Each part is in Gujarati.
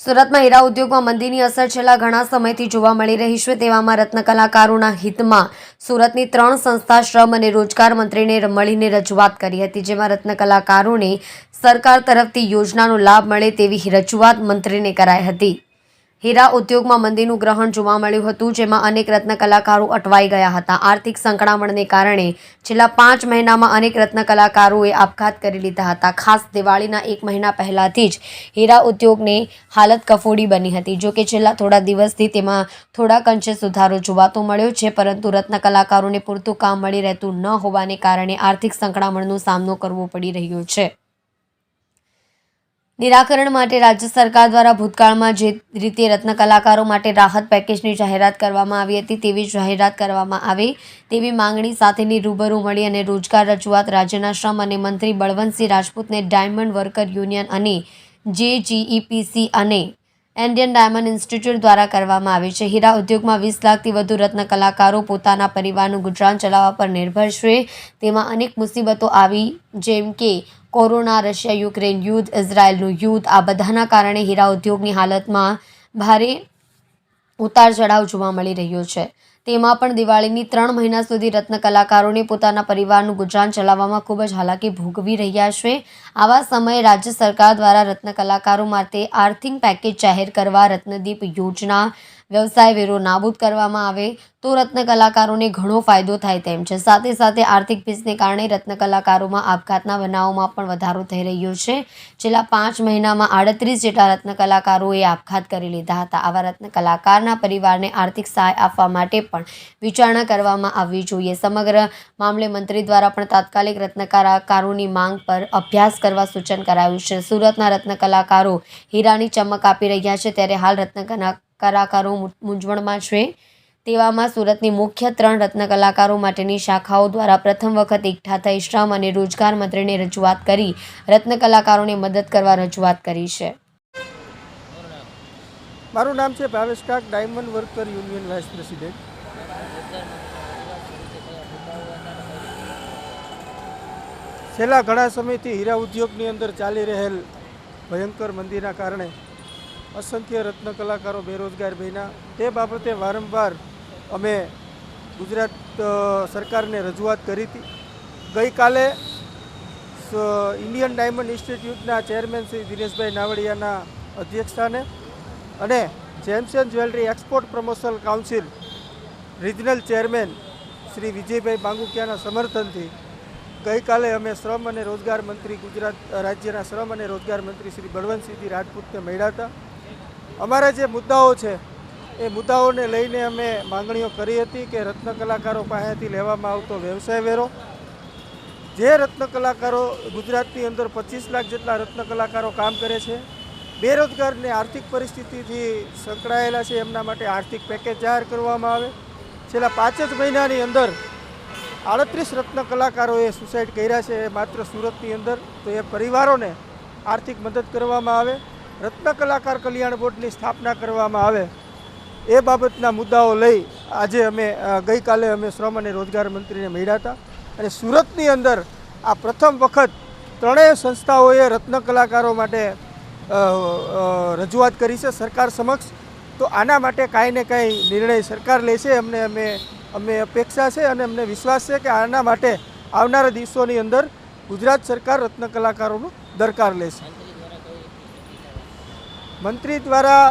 સુરતમાં હીરા ઉદ્યોગમાં મંદીની અસર છેલ્લા ઘણા સમયથી જોવા મળી રહી છે। તેવામાં રત્ન કલાકારોના હિતમાં સુરતની 3 સંસ્થા શ્રમ અને રોજગાર મંત્રીને મળીને રજૂઆત કરી હતી, જેમાં રત્ન કલાકારોને સરકાર તરફથી યોજનાનો લાભ મળે તેવી રજૂઆત મંત્રીને કરાઈ હતી। હીરા ઉદ્યોગમાં મંદીનું ગ્રહણ જોવા મળ્યું હતું, જેમાં અનેક રત્ન કલાકારો અટવાઈ ગયા હતા। આર્થિક સંકળામણને કારણે છેલ્લા 5 મહિનામાં અનેક રત્ન કલાકારોએ આપઘાત કરી લીધા હતા। ખાસ દિવાળીના 1 મહિના પહેલાથી જ હીરા ઉદ્યોગની હાલત કફોડી બની હતી। જો કે છેલ્લા થોડા દિવસથી તેમાં થોડાક અંશે સુધારો જોવાતો મળ્યો છે, પરંતુ રત્ન કલાકારોને પૂરતું કામ મળી રહેતું ન હોવાને કારણે આર્થિક સંકળામણનો સામનો કરવો પડી રહ્યો છે। નિરાકરણ માટે રાજ્ય સરકાર દ્વારા ભૂતકાળમાં જે રીતે રત્ન કલાકારો માટે રાહત પેકેજની જાહેરાત કરવામાં આવી હતી, તેવી જાહેરાત કરવામાં આવે તેવી માંગણી સાથેની રૂબરૂ મળી અને રોજગાર રજૂઆત રાજ્યના શ્રમ અને મંત્રી બળવંતસિંહ રાજપૂતને ડાયમંડ વર્કર યુનિયન અને JGEPC અને ઇન્ડિયન ડાયમંડ ઇન્સ્ટિટ્યૂટ દ્વારા કરવામાં આવી છે। હીરા ઉદ્યોગમાં 20 લાખથી વધુ રત્ન કલાકારો પોતાના પરિવારનું ગુજરાન ચલાવવા પર નિર્ભર છે। તેમાં અનેક મુસીબતો આવી, જેમ કે કોરોના, રશિયા યુક્રેન યુદ્ધ, ઇઝરાયલનું યુદ્ધ, આ બધાના કારણે હીરા ઉદ્યોગની હાલતમાં ભારે ઉતાર ચઢાવ જોવા મળી રહ્યો છે। તેમાં પણ દિવાળીની 3 મહિના સુધી રત્ન કલાકારોને પોતાના પરિવારનું ગુજરાન ચલાવવામાં ખૂબ જ હાલાકી ભોગવી રહ્યા છે। આવા સમયે રાજ્ય સરકાર દ્વારા રત્ન કલાકારો માટે આર્થિક પેકેજ જાહેર કરવા, રત્નદીપ યોજના, વ્યવસાય વેરો નાબૂદ કરવામાં આવે તો રત્ન કલાકારોને ઘણો ફાયદો થાય તેમ છે। સાથે સાથે આર્થિક ભીસને કારણે રત્ન કલાકારોમાં આપઘાતના બનાવોમાં પણ વધારો થઈ રહ્યો છે। છેલ્લા 5 મહિનામાં 38 જેટલા રત્ન કલાકારોએ આપઘાત કરી લીધા હતા। આવા રત્ન કલાકારના પરિવારને આર્થિક સહાય આપવા માટે પણ વિચારણા કરવામાં આવવી જોઈએ। સમગ્ર મામલે મંત્રી દ્વારા પણ તાત્કાલિક રત્ન કલાકારોની માંગ પર અભ્યાસ કરવા સૂચન કરાયું છે। સુરતના રત્ન કલાકારો હીરાની ચમક આપી રહ્યા છે, ત્યારે હાલ રત્ન કલાકારો મૂંઝવણમાં છે। તેવામાં સુરતની મુખ્ય 3 રત્ન કલાકારો માટેની શાખાઓ દ્વારા પ્રથમ વખત એકઠા થઈ શ્રમ અને રોજગાર મંત્રીને રજૂઆત કરી રત્ન કલાકારોને મદદ કરવા રજૂઆત કરી છે। મારું નામ છે Bhavesh Kak, diamond worker union vice president. છેલ્લા ઘણા સમયથી હીરા ઉદ્યોગની અંદર ચાલી રહેલ ભયંકર મંદીના કારણે અસંખ્ય રત્ન કલાકારો બેરોજગાર બન્યા। તે બાબતે વારંવાર અમે ગુજરાત સરકારને રજૂઆત કરી હતી। ગઈકાલે ઇન્ડિયન ડાયમંડ ઇન્સ્ટિટ્યૂટના ચેરમેન શ્રી દિનેશભાઈ નાવડિયાના અધ્યક્ષસ્થાને અને gems and jewellery export promotion council regional chairman Shri Vijaybhai બાંગુકિયાના સમર્થનથી ગઈકાલે અમે શ્રમ અને રોજગાર મંત્રી, ગુજરાત રાજ્યના શ્રમ અને રોજગાર મંત્રી શ્રી બળવંતસિંહ રાજપૂતને મળ્યા હતા। અમારા જે મુદ્દાઓ છે એ મુદ્દાઓને લઈને અમે માંગણીઓ કરી હતી કે રત્ન કલાકારો પાસેથી લેવામાં આવતો વ્યવસાય વેરો, જે રત્ન કલાકારો ગુજરાતની અંદર 25 લાખ જેટલા રત્ન કલાકારો કામ કરે છે, બેરોજગારને આર્થિક પરિસ્થિતિથી સંકળાયેલા છે, એમના માટે આર્થિક પેકેજ જાહેર કરવામાં આવે। છેલ્લા 5 જ મહિનાની અંદર 38 રત્ન કલાકારોએ સુસાઇડ કર્યા છે માત્ર સુરતની અંદર, તો એ પરિવારોને આર્થિક મદદ કરવામાં આવે, રત્ન કલાકાર કલ્યાણ બોર્ડની સ્થાપના કરવામાં આવે, એ બાબતના મુદ્દાઓ લઈ આજે ગઈકાલે અમે શ્રમ અને રોજગાર મંત્રીને મળ્યા હતા। અને સુરતની અંદર આ પ્રથમ વખત 3 સંસ્થાઓએ રત્ન કલાકારો માટે રજૂઆત કરી છે સરકાર સમક્ષ। તો આના માટે કાંઈ ને કાંઈ નિર્ણય સરકાર લેશે, અમે અપેક્ષા છે અને અમને વિશ્વાસ છે કે આના માટે આવનારા દિવસોની અંદર ગુજરાત સરકાર રત્ન કલાકારોનો દરકાર લેશે। મંત્રી દ્વારા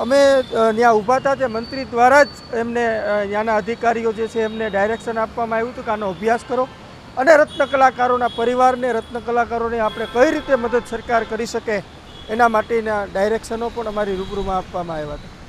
અમે ત્યાં ઊભા હતા, તે મંત્રી દ્વારા જ એમને ત્યાંના અધિકારીઓ જે છે એમને ડાયરેક્શન આપવામાં આવ્યું હતું કે આનો અભ્યાસ કરો અને રત્ન કલાકારોના પરિવારને, રત્ન કલાકારોને આપણે કઈ રીતે મદદ સરકાર કરી શકે એના માટેના ડાયરેક્શનો પણ અમારી રૂબરૂમાં આપવામાં આવ્યા હતા।